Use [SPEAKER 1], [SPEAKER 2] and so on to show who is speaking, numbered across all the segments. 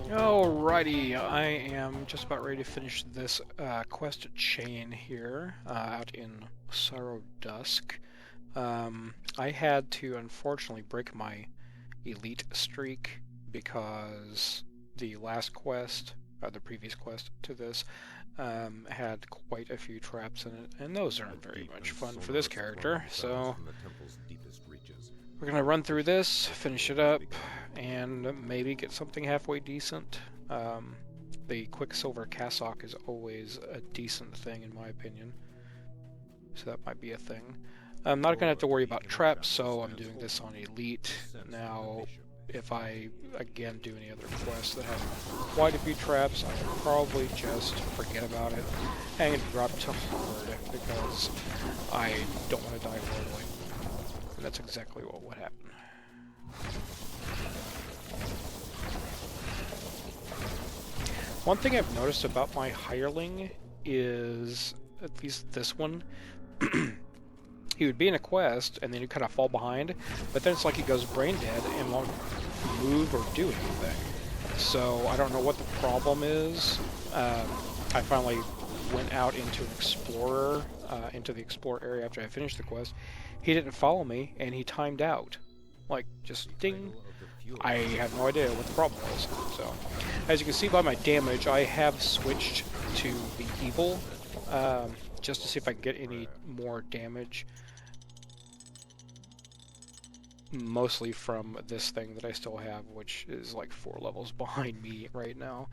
[SPEAKER 1] Alrighty, I am just about ready to finish this quest chain here out in Sorrowsdusk. I had to unfortunately break my elite streak because the last quest, the previous quest to this, had quite a few traps in it, and those aren't very much fun for this character, so we're going to run through this, finish it up, and maybe get something halfway decent. The Quicksilver Cassock is always a decent thing in my opinion, so that might be a thing. I'm not going to have to worry about traps, so I'm doing this on Elite. Now, if I, again, do any other quests that have quite a few traps, I will probably just forget about it and drop to hard, because I don't want to die horribly. And that's exactly what would happen. One thing I've noticed about my hireling is, at least this one, he would be in a quest and then he'd kind of fall behind, but then it's like he goes brain dead and won't move or do anything. So I don't know what the problem is. I finally went out into an explorer, into the explorer area after I finished the quest. He didn't follow me, and he timed out. Like, just ding. I have no idea what the problem was. So, as you can see by my damage, I have switched to the evil, just to see if I can get any more damage. Mostly from this thing that I still have, which is like 4 levels behind me right now.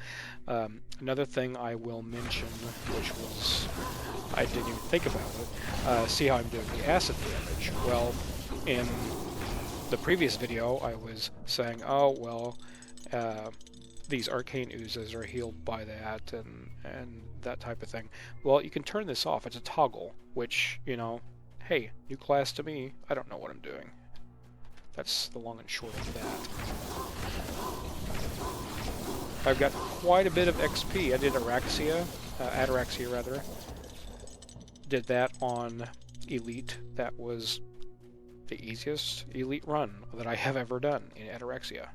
[SPEAKER 1] Another thing I will mention, which was, I didn't even think about it, see how I'm doing the acid damage. Well, in the previous video I was saying, oh well, these arcane oozes are healed by that and that type of thing. Well, you can turn this off. It's a toggle, which, you know, hey, new class to me, I don't know what I'm doing. That's the long and short of that. I've got quite a bit of XP. I did Ataraxia rather. Did that on Elite. That was the easiest Elite run that I have ever done in Ataraxia.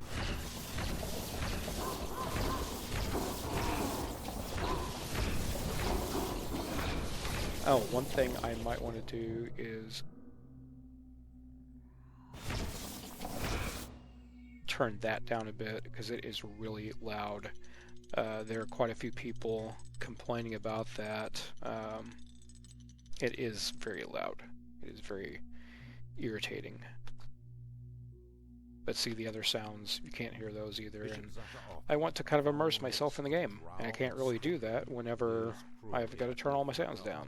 [SPEAKER 1] Oh, one thing I might want to do is turn that down a bit because it is really loud. There are quite a few people complaining about that. It is very loud. It is very irritating. But see, the other sounds, you can't hear those either, and I want to kind of immerse myself in the game, and I can't really do that whenever I've got to turn all my sounds down.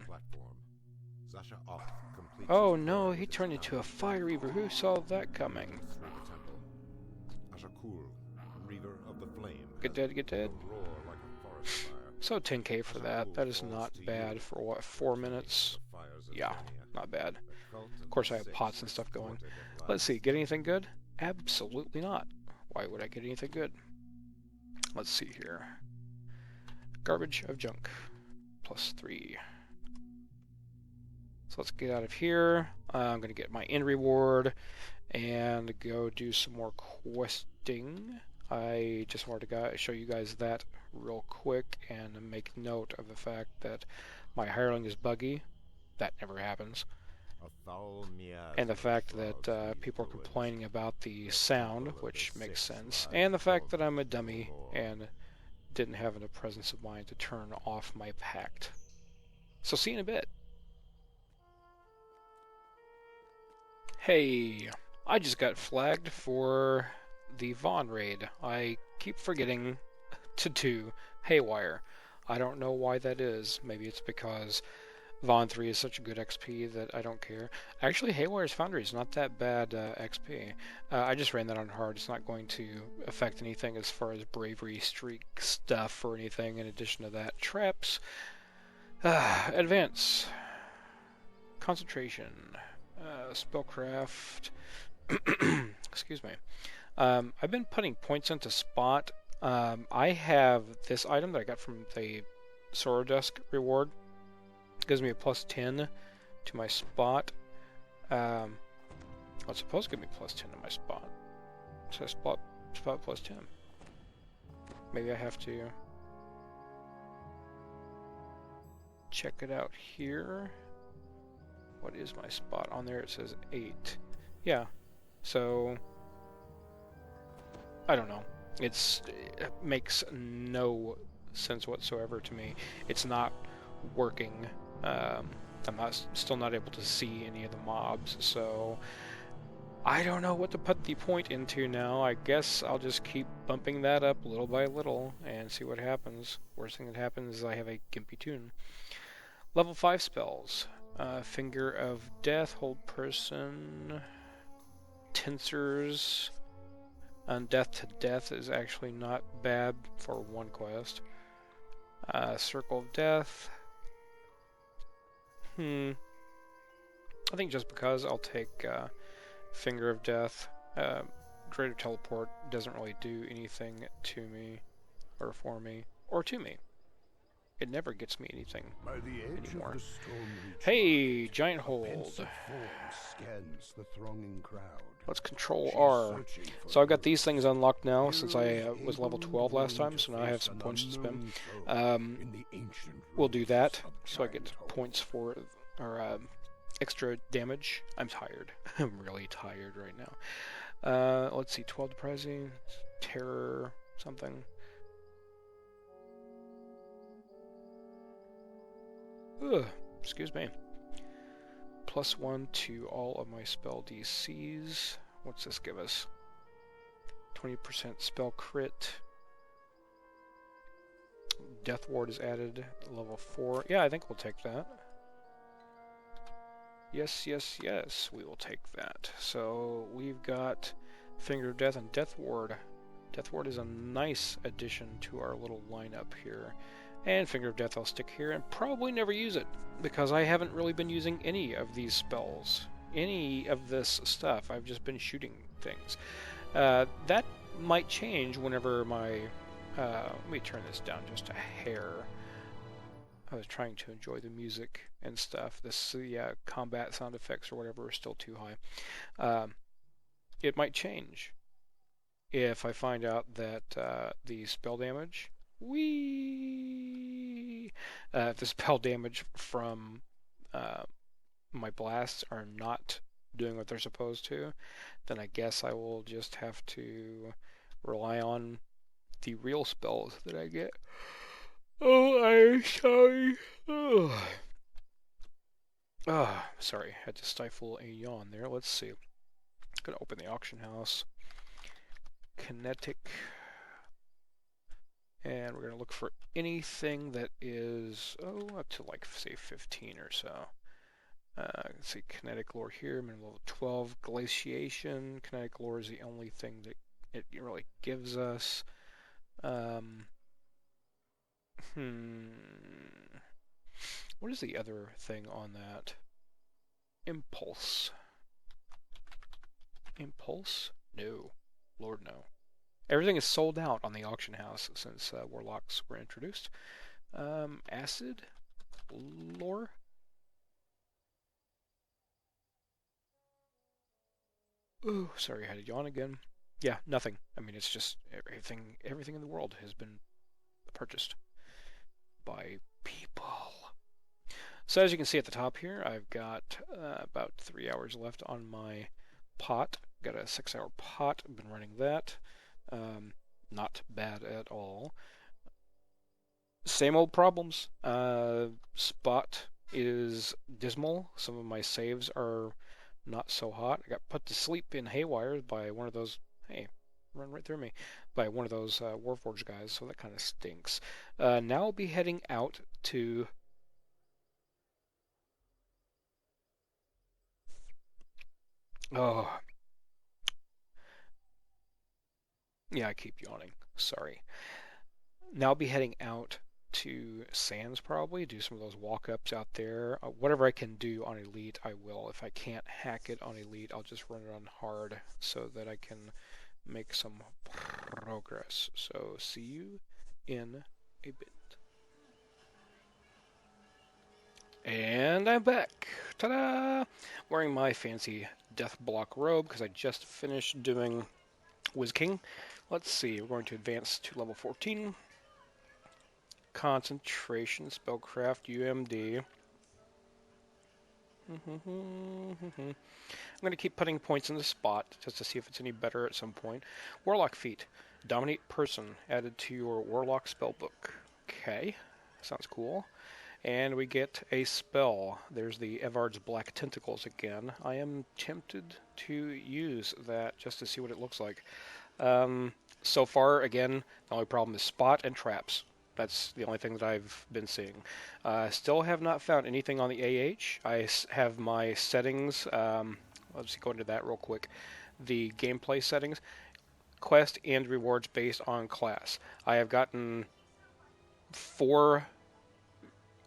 [SPEAKER 1] Oh no, he turned into a fire reaver. Who saw that coming? Get dead, get dead. So 10k for that. That is not bad for what, 4 minutes? Yeah, not bad. Of course I have pots and stuff going. Let's see, get anything good? Absolutely not. Why would I get anything good? Let's see here. Garbage of junk. +3. So let's get out of here. I'm going to get my end reward and go do some more questing. I just wanted to show you guys that real quick and make note of the fact that my hireling is buggy. That never happens. And the fact that people are complaining about the sound, which makes sense. And the fact that I'm a dummy and didn't have the presence of mind to turn off my pact. So see you in a bit. Hey, I just got flagged for the Vaughn raid. I keep forgetting to do Haywire. I don't know why that is. Maybe it's because Vaughn 3 is such a good XP that I don't care. Actually, Haywire's Foundry is not that bad XP. I just ran that on hard. It's not going to affect anything as far as bravery streak stuff or anything in addition to that. Traps. Advance. Concentration. Spellcraft. Excuse me. I've been putting points into spot. I have this item that I got from the Sorrowsdusk reward. It gives me a +10 to my spot. Well, it's supposed to give me +10 to my spot. So spot +10. Maybe I have to check it out here. What is my spot? On there it says 8. Yeah, so I don't know. It makes no sense whatsoever to me. It's not working. I'm still not able to see any of the mobs, so I don't know what to put the point into now. I guess I'll just keep bumping that up little by little and see what happens. Worst thing that happens is I have a gimpy tune. Level 5 spells. Finger of Death, Hold Person, Tincers, Undeath to Death is actually not bad for one quest. Circle of Death. I think just because I'll take Finger of Death. Greater Teleport doesn't really do anything to me, or for me, or to me. It never gets me anything anymore. Hey, Giant Hold. Let's Control R. So I've got these things unlocked now since I was level 12 last time, so now I have some points to spend. We'll do that so I get points for extra damage. I'm tired. I'm really tired right now. Let's see, 12 Depressing, Terror, something. Ugh, excuse me. +1 to all of my spell DCs. What's this give us? 20% spell crit. Death Ward is added, level 4. Yeah, I think we'll take that. Yes, yes, yes, we will take that. So we've got Finger of Death and Death Ward. Death Ward is a nice addition to our little lineup here. And Finger of Death I'll stick here and probably never use it, because I haven't really been using any of these spells. Any of this stuff. I've just been shooting things. That might change whenever my... let me turn this down just a hair. I was trying to enjoy the music and stuff. This combat sound effects or whatever are still too high. It might change if I find out that the spell damage... if the spell damage from my blasts are not doing what they're supposed to, then I guess I will just have to rely on the real spells that I get. Oh, I'm sorry. Sorry, had to stifle a yawn there. Let's see. Gonna open the auction house. Kinetic. And we're going to look for anything that is, up to like, say, 15 or so. Let's see, kinetic lore here, minimum level 12. Glaciation. Kinetic lore is the only thing that it really gives us. What is the other thing on that? Impulse. Impulse? No. Lord, no. Everything is sold out on the auction house since Warlocks were introduced. Acid? Lore? Ooh, sorry, I had to yawn again. Yeah, nothing. I mean, it's just everything in the world has been purchased by people. So as you can see at the top here, I've got about 3 hours left on my pot. Got a 6-hour pot. I've been running that. Not bad at all. Same old problems. Spot is dismal. Some of my saves are not so hot. I got put to sleep in Haywire by one of those... Hey, run right through me. By one of those Warforged guys, so that kind of stinks. Now I'll be heading out to... Oh... Yeah, I keep yawning. Sorry. Now I'll be heading out to Sands probably, do some of those walk-ups out there. Whatever I can do on Elite, I will. If I can't hack it on Elite, I'll just run it on Hard so that I can make some progress. So, see you in a bit. And I'm back! Ta-da! Wearing my fancy Death Block robe because I just finished doing Wiz King. Let's see, we're going to advance to level 14. Concentration, Spellcraft, UMD. I'm going to keep putting points in the spot just to see if it's any better at some point. Warlock feat. Dominate person added to your Warlock spellbook. Okay, sounds cool. And we get a spell. There's the Evard's Black Tentacles again. I am tempted to use that just to see what it looks like. So far, again, the only problem is spot and traps. That's the only thing that I've been seeing. Still have not found anything on the AH. I have my settings. Let's go into that real quick. The gameplay settings, quest and rewards based on class. I have gotten 4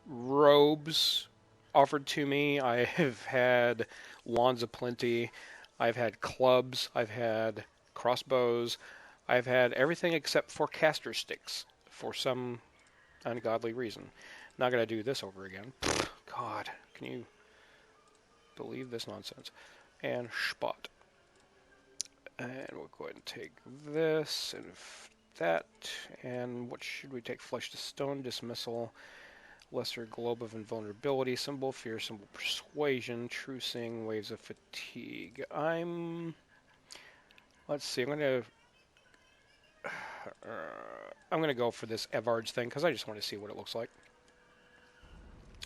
[SPEAKER 1] robes offered to me. I have had wands of plenty. I've had clubs. I've had crossbows. I've had everything except for caster sticks for some ungodly reason. Not going to do this over again. God, can you believe this nonsense? And spot. And we'll go ahead and take this and that. And what should we take? Flesh to stone, dismissal, lesser globe of invulnerability, symbol fear, symbol persuasion, true seeing, waves of fatigue. Let's see, I'm gonna go for this Evard's thing because I just want to see what it looks like.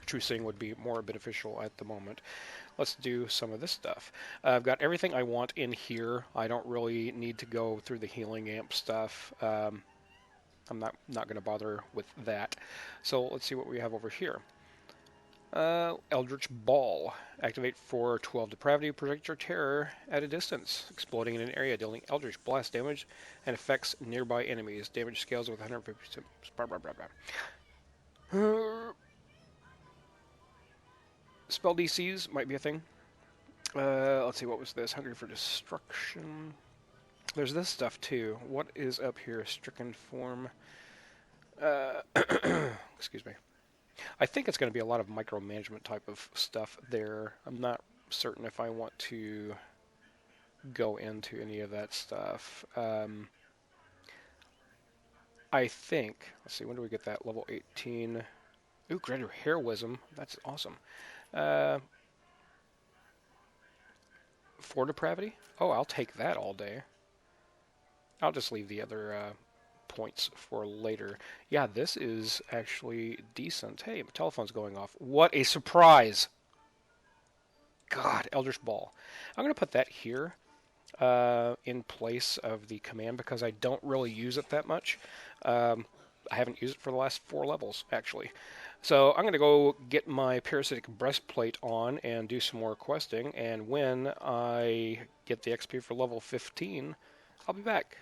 [SPEAKER 1] True seeing would be more beneficial at the moment. Let's do some of this stuff. I've got everything I want in here. I don't really need to go through the healing amp stuff. I'm not going to bother with that. So let's see what we have over here. Eldritch Ball. Activate for 12 depravity, project your terror at a distance, exploding in an area, dealing Eldritch Blast damage and affects nearby enemies. Damage scales with 150%. Spell DCs might be a thing. Let's see, what was this? Hungry for Destruction. There's this stuff too. What is up here? Stricken Form. Excuse me. I think it's going to be a lot of micromanagement type of stuff there. I'm not certain if I want to go into any of that stuff. I think, let's see, when do we get that? Level 18. Ooh, greater heroism. That's awesome. 4 depravity? Oh, I'll take that all day. I'll just leave the other points for later. Yeah, this is actually decent. Hey, my telephone's going off. What a surprise! God, Eldritch Ball. I'm going to put that here in place of the command because I don't really use it that much. I haven't used it for the last 4 levels, actually. So I'm going to go get my Parasitic Breastplate on and do some more questing, and when I get the XP for level 15, I'll be back.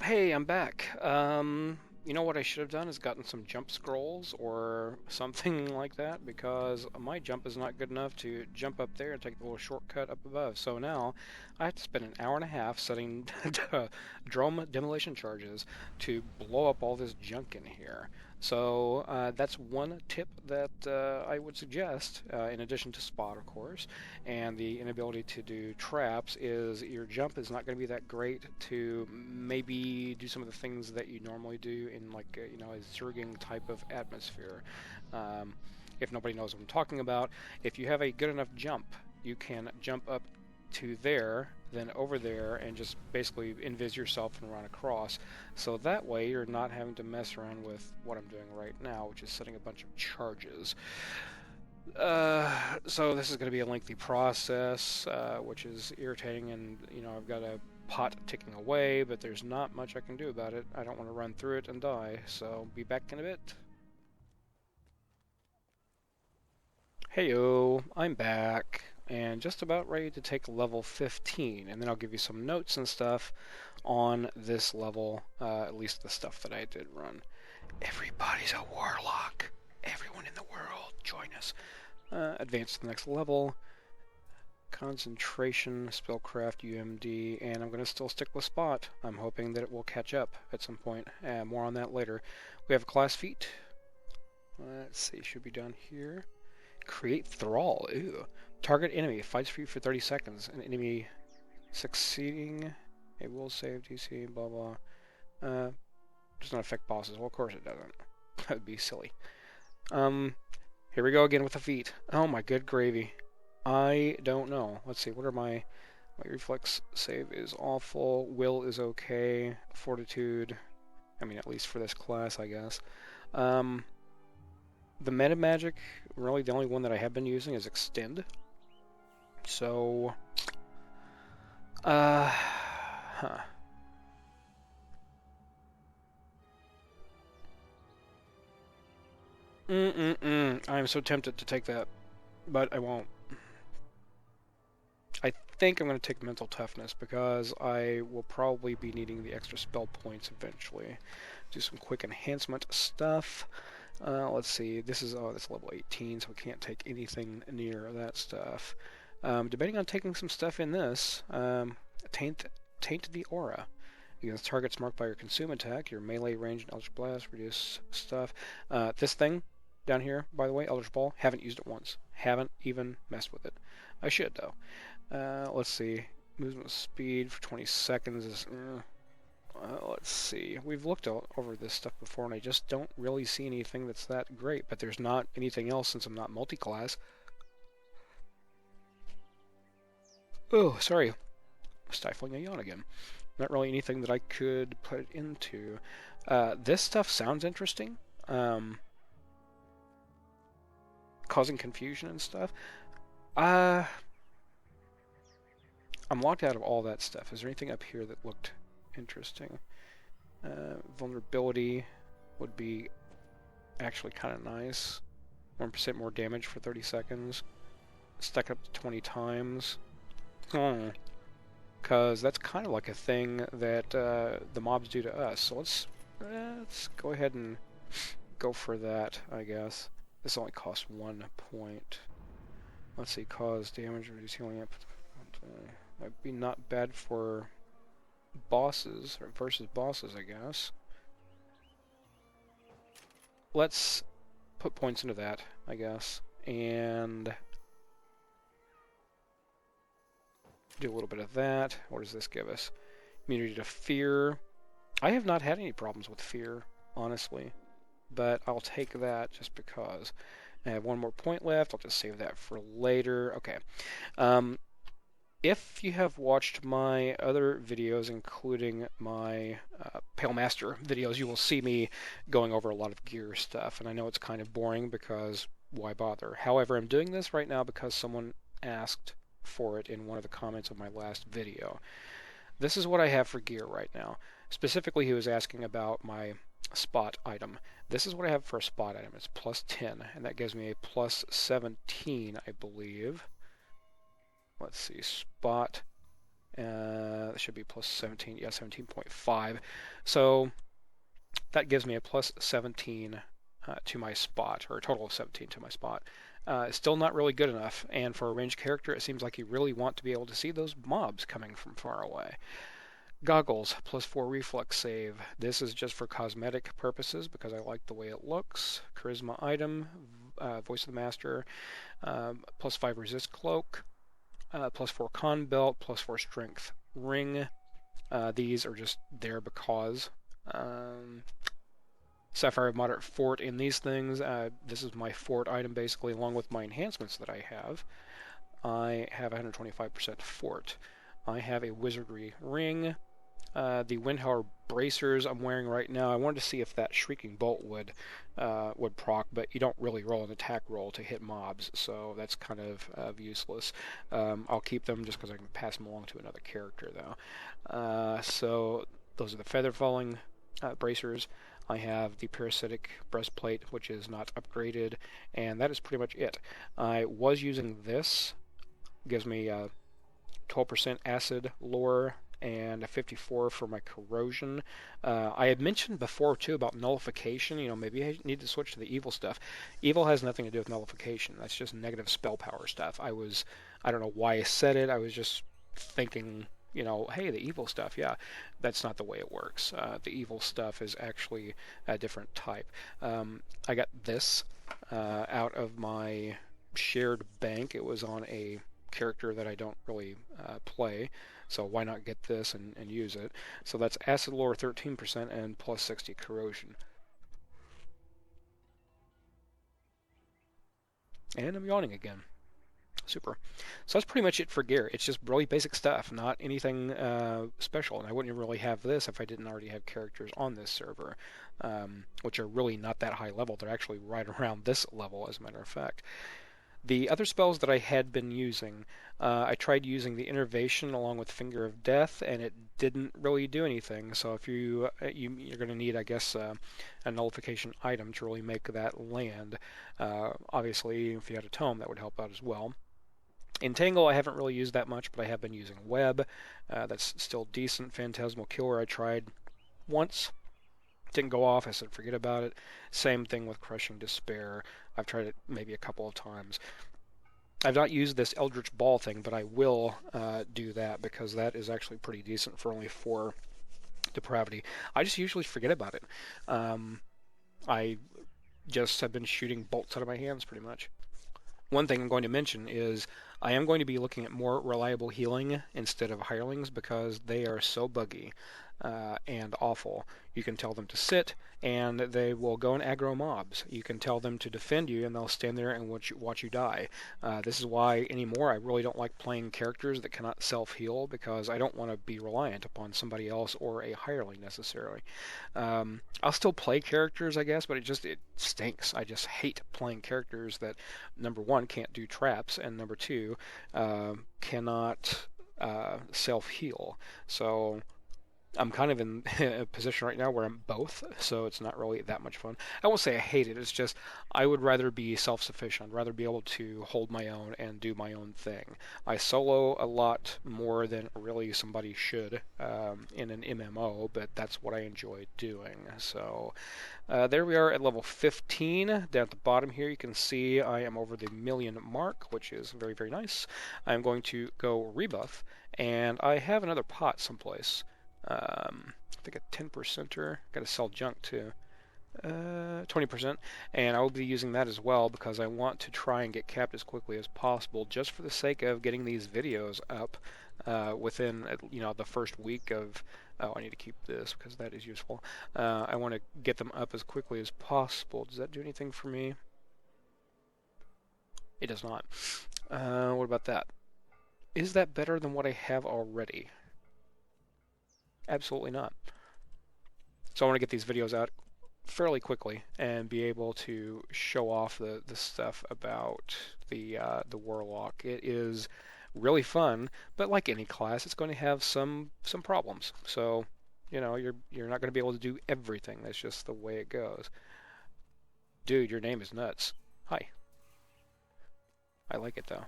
[SPEAKER 1] Hey, I'm back. You know what I should have done is gotten some jump scrolls or something like that, because my jump is not good enough to jump up there and take the little shortcut up above. So now I have to spend an hour and a half setting drone demolition charges to blow up all this junk in here. So that's one tip that I would suggest, in addition to spot, of course, and the inability to do traps, is your jump is not going to be that great to maybe do some of the things that you normally do in like a zerging type of atmosphere. If nobody knows what I'm talking about, if you have a good enough jump, you can jump up to there, then over there, and just basically invis yourself and run across. So that way you're not having to mess around with what I'm doing right now, which is setting a bunch of charges. So this is going to be a lengthy process, which is irritating, and I've got a pot ticking away, but there's not much I can do about it. I don't want to run through it and die, so be back in a bit. Heyo, I'm back, and just about ready to take level 15, and then I'll give you some notes and stuff on this level, at least the stuff that I did run. Everybody's a warlock. Everyone in the world, join us. Advance to the next level. Concentration, Spellcraft, UMD, and I'm going to still stick with Spot. I'm hoping that it will catch up at some point. More on that later. We have a class feat. Let's see, should be down here. Create Thrall. Ooh. Target enemy fights for you for 30 seconds. An enemy Succeeding, it will save DC, blah blah. Does not affect bosses. Well, of course it doesn't. That would be silly. Here we go again with the feet. Oh my good gravy. I don't know. Let's see, what are my reflex save is awful, will is okay, fortitude, I mean at least for this class I guess. The meta magic, really the only one that I have been using is extend. So huh. I'm so tempted to take that, but I won't. I think I'm going to take mental toughness because I will probably be needing the extra spell points eventually. Do some quick enhancement stuff. Let's see. This is that's level 18, so we can't take anything near that stuff. Debating on taking some stuff in this. Taint the aura. Against targets marked by your consume attack, your melee range and Eldritch Blast, reduce stuff. This thing down here, by the way, Eldritch Ball, haven't used it once. Haven't even messed with it. I should, though. Let's see. Movement speed for 20 seconds is... let's see. We've looked over this stuff before, and I just don't really see anything that's that great. But there's not anything else since I'm not multi-class. Oh, sorry. Stifling a yawn again. Not really anything that I could put it into. This stuff sounds interesting. Causing confusion and stuff. I'm locked out of all that stuff. Is there anything up here that looked interesting? Vulnerability would be actually kind of nice. 1% more damage for 30 seconds. Stuck up to 20 times. Because that's kind of like a thing that the mobs do to us. So let's go ahead and go for that, I guess. This only costs 1 point. Let's see, cause damage, reduce healing up. Might be not bad for bosses, or versus bosses, I guess. Let's put points into that, I guess, and do a little bit of that. What does this give us? Immunity to fear. I have not had any problems with fear, honestly, but I'll take that just because. I have 1 more point left. I'll just save that for later. Okay. If you have watched my other videos, including my Pale Master videos, you will see me going over a lot of gear stuff, and I know it's kind of boring because why bother? However, I'm doing this right now because someone asked for it in one of the comments of my last video. This is what I have for gear right now. Specifically, he was asking about my spot item. This is what I have for a spot item. It's plus 10, and that gives me a plus 17, I believe. Let's see, spot, that should be plus 17, yeah, 17.5. So that gives me a plus 17 to my spot, or a total of 17 to my spot. Still not really good enough, and for a ranged character, it seems like you really want to be able to see those mobs coming from far away. Goggles, plus 4 reflex save. This is just for cosmetic purposes because I like the way it looks. Charisma item, Voice of the Master, plus 5 resist cloak. Plus 4 con belt, plus 4 strength ring. These are just there because. Sapphire of Moderate Fort in these things. This is my fort item basically, along with my enhancements that I have. I have 125% fort. I have a wizardry ring. The Windhower bracers I'm wearing right now. I wanted to see if that Shrieking Bolt would proc, but you don't really roll an attack roll to hit mobs, so that's kind of useless. I'll keep them just because I can pass them along to another character, though. So those are the Feather Falling bracers. I have the Parasitic breastplate, which is not upgraded, and that is pretty much it. I was using this. Gives me 12% acid lore and a 54 for my corrosion. I had mentioned before too about nullification. You know, maybe I need to switch to the evil stuff. Evil has nothing to do with nullification. That's just negative spell power stuff. I don't know why I said it. I was just thinking, you know, hey, the evil stuff. Yeah, that's not the way it works. The evil stuff is actually a different type. I got this out of my shared bank. It was on a character that I don't really play, so why not get this and use it? So that's Acid Lore 13% and plus 60 Corrosion. And I'm yawning again. Super. So that's pretty much it for gear. It's just really basic stuff, not anything special. And I wouldn't really have this if I didn't already have characters on this server, which are really not that high level. They're actually right around this level, as a matter of fact. The other spells that I had been using, I tried using the Innervation along with Finger of Death, and it didn't really do anything. So if you're going to need, I guess, a nullification item to really make that land. Obviously, if you had a tome, that would help out as well. Entangle I haven't really used that much, but I have been using Web. That's still decent. Phantasmal Killer I tried once. Didn't go off. I said forget about it. Same thing with Crushing Despair. I've tried it maybe a couple of times. I've not used this Eldritch Ball thing, but I will do that because that is actually pretty decent for only 4 depravity. I just usually forget about it. I just have been shooting bolts out of my hands pretty much. One thing I'm going to mention is I am going to be looking at more reliable healing instead of hirelings because they are so buggy and awful. You can tell them to sit and they will go and aggro mobs. You can tell them to defend you and they'll stand there and watch you die. This is why anymore I really don't like playing characters that cannot self-heal because I don't want to be reliant upon somebody else or a hireling necessarily. I'll still play characters, I guess, but it stinks. I just hate playing characters that, number one, can't do traps, and number two, cannot self-heal. So I'm kind of in a position right now where I'm both, so it's not really that much fun. I won't say I hate it, it's just I would rather be self-sufficient. I'd rather be able to hold my own and do my own thing. I solo a lot more than really somebody should in an MMO, but that's what I enjoy doing. So there we are at level 15. Down at the bottom here you can see I am over the 1,000,000 mark, which is very, very nice. I'm going to go rebuff, and I have another pot someplace. I think a 10%er. Got to sell junk too. 20%, and I will be using that as well because I want to try and get capped as quickly as possible, just for the sake of getting these videos up within the first week of. Oh, I need to keep this because that is useful. I want to get them up as quickly as possible. Does that do anything for me? It does not. What about that? Is that better than what I have already? Absolutely not. So I want to get these videos out fairly quickly and be able to show off the stuff about the Warlock. It is really fun, but like any class, it's going to have some problems. So, you're not going to be able to do everything. That's just the way it goes. Dude, your name is nuts. Hi. I like it though.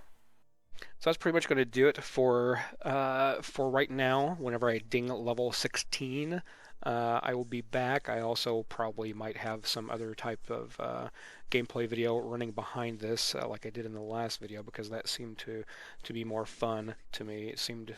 [SPEAKER 1] So that's pretty much going to do it for right now. Whenever I ding level 16, I will be back. I also probably might have some other type of gameplay video running behind this, like I did in the last video, because that seemed to be more fun to me. It seemed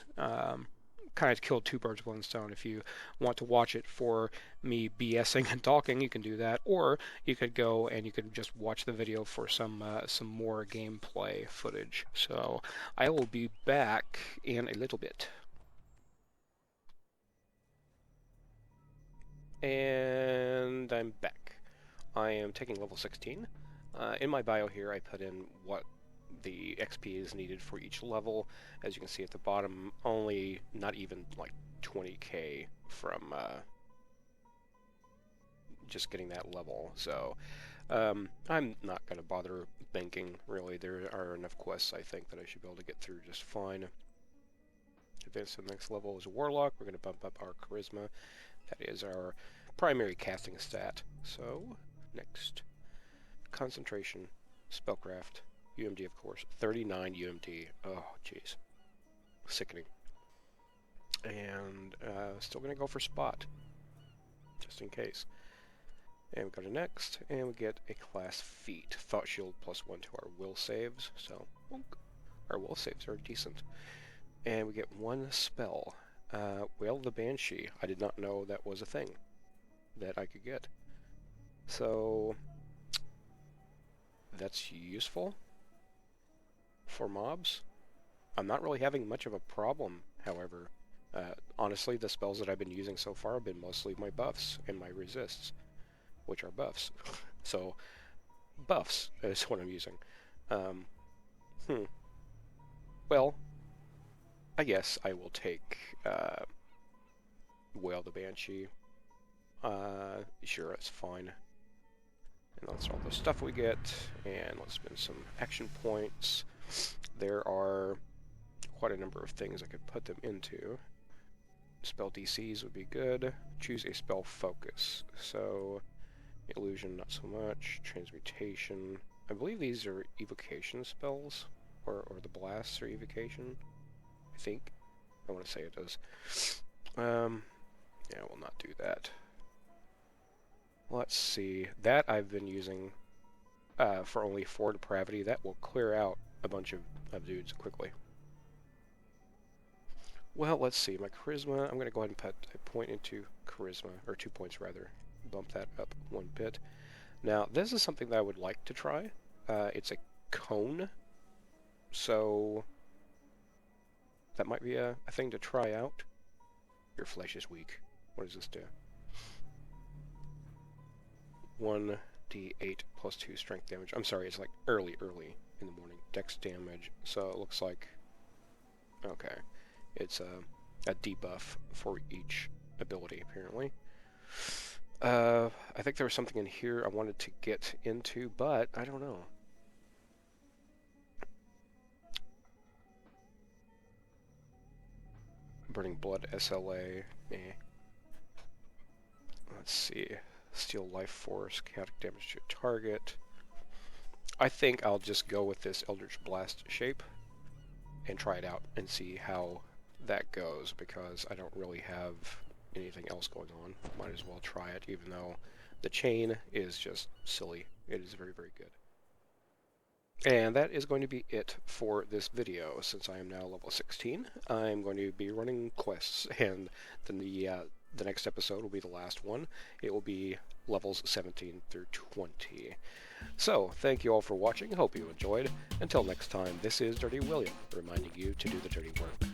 [SPEAKER 1] kind of killed 2 birds with 1 stone. If you want to watch it for me BSing and talking, you can do that, or you could go and you could just watch the video for some more gameplay footage. So I will be back in a little bit. And I'm back. I am taking level 16. In my bio here, I put in what the XP is needed for each level. As you can see at the bottom, only not even like 20k from just getting that level. So I'm not going to bother banking, really. There are enough quests, I think, that I should be able to get through just fine. Advance to the next level is a Warlock. We're going to bump up our Charisma. That is our primary casting stat. So, next. Concentration. Spellcraft. UMD, of course. 39 UMD. Oh, jeez. Sickening. And still going to go for Spot. Just in case. And we go to next, and we get a class feat. Thought shield +1 to our will saves. So, our will saves are decent. And we get 1 spell. Wail the Banshee. I did not know that was a thing that I could get. So, that's useful for mobs. I'm not really having much of a problem, however. Honestly, the spells that I've been using so far have been mostly my buffs and my resists, which are buffs. So, buffs is what I'm using. Well, I guess I will take Wail the Banshee. Sure, that's fine. And that's all the stuff we get, and let's spend some action points. There are quite a number of things I could put them into. Spell DCs would be good. Choose a spell focus. So, illusion, not so much. Transmutation. I believe these are evocation spells, or the blasts are evocation. I think. I want to say it does. Yeah, we'll not do that. Let's see. That I've been using for only 4 depravity. That will clear out a bunch of dudes quickly. Well, let's see. My charisma, I'm going to go ahead and put a point into charisma, or 2 points rather. Bump that up 1 bit. Now, this is something that I would like to try. It's a cone, so that might be a thing to try out. Your flesh is weak. What does this do? 1d8 plus 2 strength damage. I'm sorry, it's like early in the morning. Dex damage, so it looks like... Okay. It's a debuff for each ability, apparently. I think there was something in here I wanted to get into, but I don't know. Burning Blood SLA. Eh. Let's see. Steal Life Force, chaotic damage to a target. I think I'll just go with this Eldritch Blast shape and try it out and see how that goes, because I don't really have anything else going on. Might as well try it, even though the chain is just silly. It is very, very good. And that is going to be it for this video. Since I am now level 16, I'm going to be running quests, and then the next episode will be the last one. It will be levels 17 through 20. So, thank you all for watching. Hope you enjoyed. Until next time, this is Dirty William, reminding you to do the dirty work.